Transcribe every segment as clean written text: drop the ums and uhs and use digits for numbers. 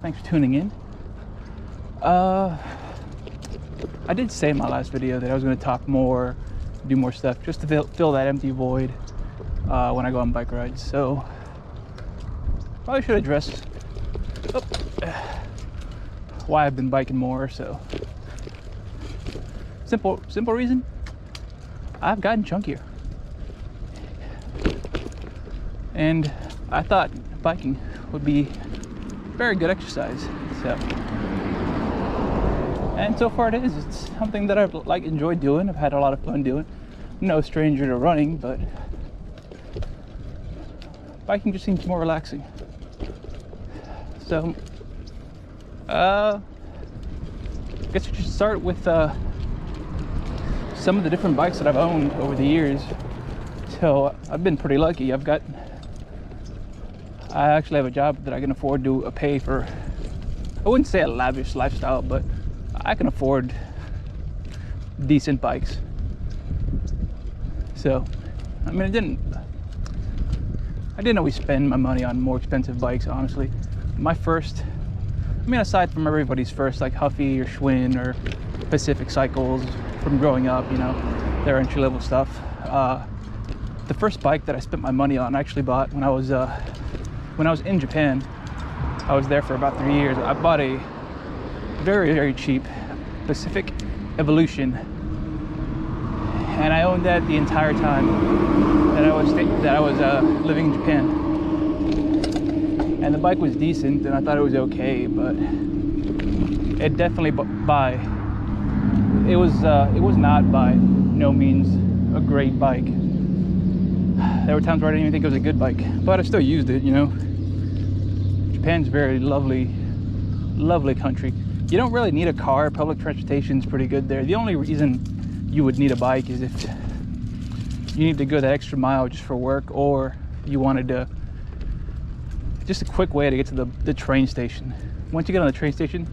Thanks for tuning in. I did say in my last video that I was going to talk more, do more stuff, just to fill that empty void when I go on bike rides. So probably should address why I've been biking more. So simple reason: I've gotten chunkier, and I thought biking would be very good exercise. And so far it is. It's something that I've enjoyed doing. I've had a lot of fun doing. I'm no stranger to running, but biking just seems more relaxing. So I guess we should start with some of the different bikes that I've owned over the years. So I've been pretty lucky. I actually have a job that I can afford to pay for. I wouldn't say a lavish lifestyle, but I can afford decent bikes. So, I mean, I didn't always spend my money on more expensive bikes, honestly. Aside from everybody's first, like Huffy or Schwinn or Pacific Cycles from growing up, you know, their entry-level stuff. The first bike that I spent my money on, I actually bought when I was in Japan. I was there for about 3 years. I bought a very, very cheap Pacific Evolution, and I owned that the entire time that I was living in Japan. And the bike was decent, and I thought it was okay, but it definitely it was not by no means a great bike. There were times where I didn't even think it was a good bike, but I still used it, you know. Japan's a very lovely country. You don't really need a car. Public transportation is pretty good there. The only reason you would need a bike is if you need to go that extra mile just for work, or you wanted to just a quick way to get to the train station. Once you get on the train station,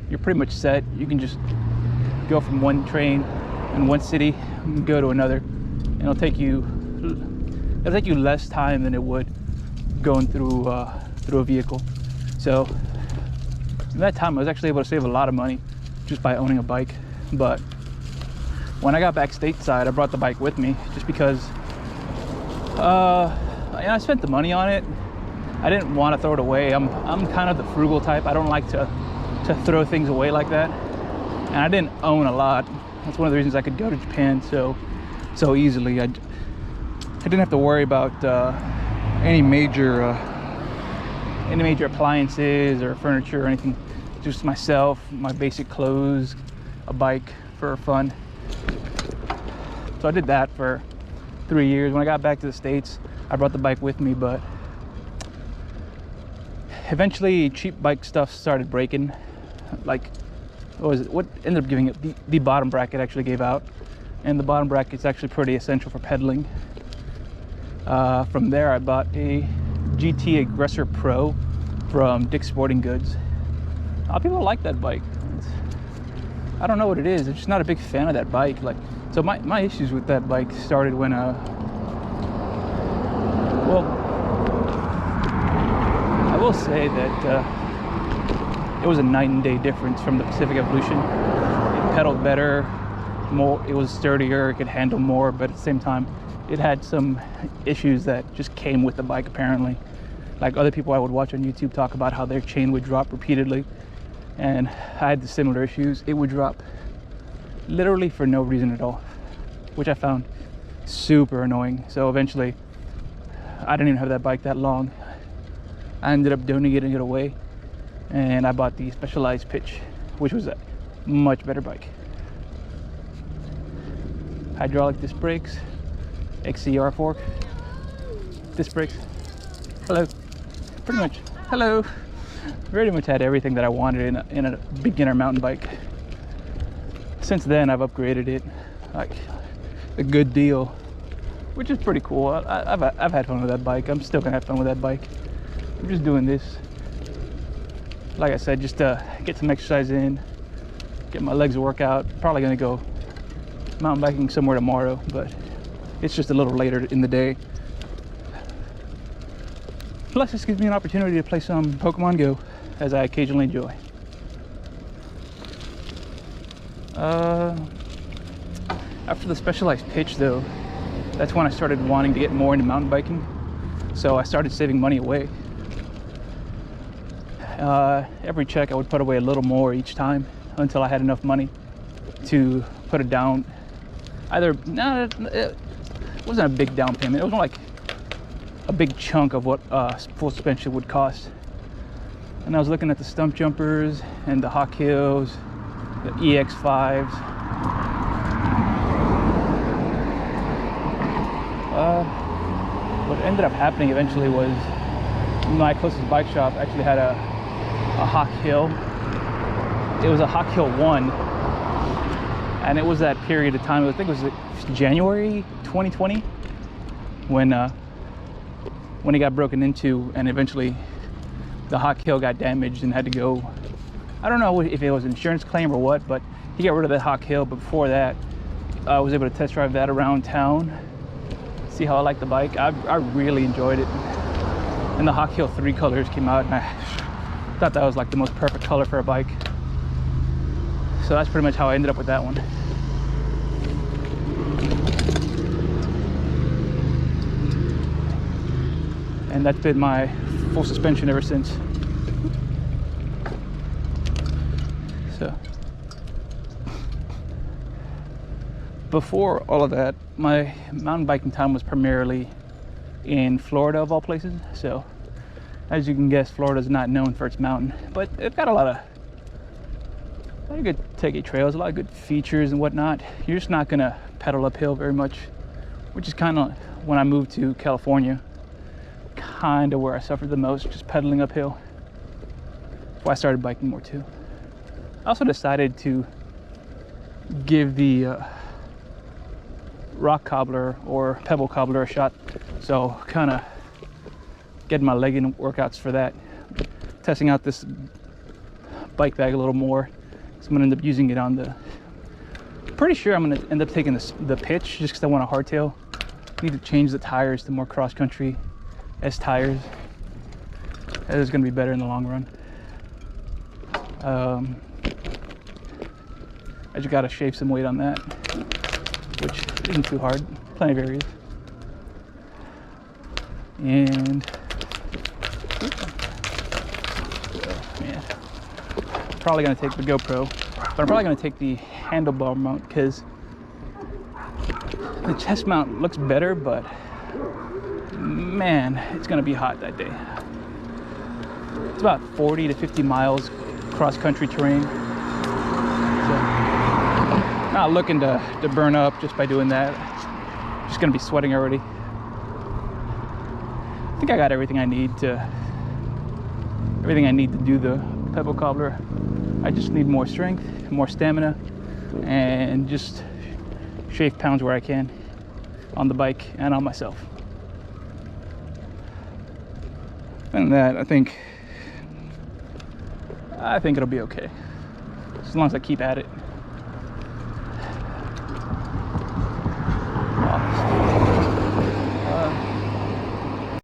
you're pretty much set. You can just go from one train in one city and go to another, and it'll take you less time than it would going through a vehicle. So in that time, I was actually able to save a lot of money just by owning a bike. But when I got back stateside, I brought the bike with me just because I spent the money on it. I didn't want to throw it away. I'm kind of the frugal type. I don't like to throw things away like that. And I didn't own a lot. That's one of the reasons I could go to Japan so easily. I didn't have to worry about any major appliances or furniture or anything. Just myself, my basic clothes, a bike for fun. So I did that for 3 years. When I got back to the States, I brought the bike with me, but eventually cheap bike stuff started breaking. Like, what ended up giving it? The bottom bracket actually gave out, and the bottom bracket's actually pretty essential for pedaling. From there, I bought a GT Aggressor Pro from Dick's Sporting Goods. A lot of people like that bike. I don't know what it is. I'm just not a big fan of that bike. So my issues with that bike started when I will say that it was a night and day difference from the Pacific Evolution. It pedaled better, it was sturdier, it could handle more, but at the same time, it had some issues that just came with the bike, apparently. Like other people I would watch on YouTube talk about how their chain would drop repeatedly, and I had the similar issues. It would drop literally for no reason at all, which I found super annoying. So eventually, I didn't even have that bike that long. I ended up donating it away, and I bought the Specialized Pitch, which was a much better bike. Hydraulic disc brakes, XCR fork, disc brakes. Hello. Pretty much had everything that I wanted in a beginner mountain bike. Since then, I've upgraded it like a good deal, which is pretty cool. I've had fun with that bike. I'm still gonna have fun with that bike. I'm just doing this, like I said, just to get some exercise in, get my legs a workout. Probably gonna go mountain biking somewhere tomorrow, but it's just a little later in the day. Plus, this gives me an opportunity to play some Pokemon Go. as I occasionally enjoy. After the Specialized pitch though, that's when I started wanting to get more into mountain biking. So I started saving money away. Every check I would put away a little more each time until I had enough money to put it down. It wasn't a big down payment. It was more like a big chunk of what full suspension would cost. And I was looking at the stump jumpers and the Hawk Hills, the EX5s. What ended up happening eventually was my closest bike shop actually had a Hawk Hill. It was a Hawk Hill 1, and it was that period of time, I think it was January 2020 when it got broken into, and eventually the Hawk Hill got damaged and had to go. I don't know if it was an insurance claim or what, but he got rid of that Hawk Hill. But before that, I was able to test drive that around town, see how I liked the bike. I really enjoyed it. And the Hawk Hill 3 colors came out, and I thought that was like the most perfect color for a bike. So that's pretty much how I ended up with that one. And that's been my full suspension ever since. So before all of that, my mountain biking time was primarily in Florida, of all places. So as you can guess, Florida is not known for its mountain, but it's got a lot of good tacky trails, a lot of good features and whatnot. You're just not gonna pedal uphill very much, which is kind of, when I moved to California, kind of where I suffered the most, just pedaling uphill. That's why I started biking more too. I also decided to give the rock cobbler or pebble cobbler a shot, so kind of getting my leg in workouts for that, testing out this bike bag a little more. So I'm gonna end up using it on the, pretty sure I'm gonna end up taking the pitch just because I want a hardtail. I need to change the tires to more cross-country S tires. That is gonna be better in the long run. I just gotta shave some weight on that, which isn't too hard, plenty of areas. And man, probably gonna take the GoPro, but I'm probably gonna take the handlebar mount because the chest mount looks better, but man, it's gonna be hot that day. It's about 40 to 50 miles cross-country terrain. So not looking to burn up just by doing that. Just gonna be sweating already. I think I got everything I need to do the pebble cobbler. I just need more strength, more stamina, and just shave pounds where I can on the bike and on myself. And that, I think it'll be okay, as long as I keep at it. Oh,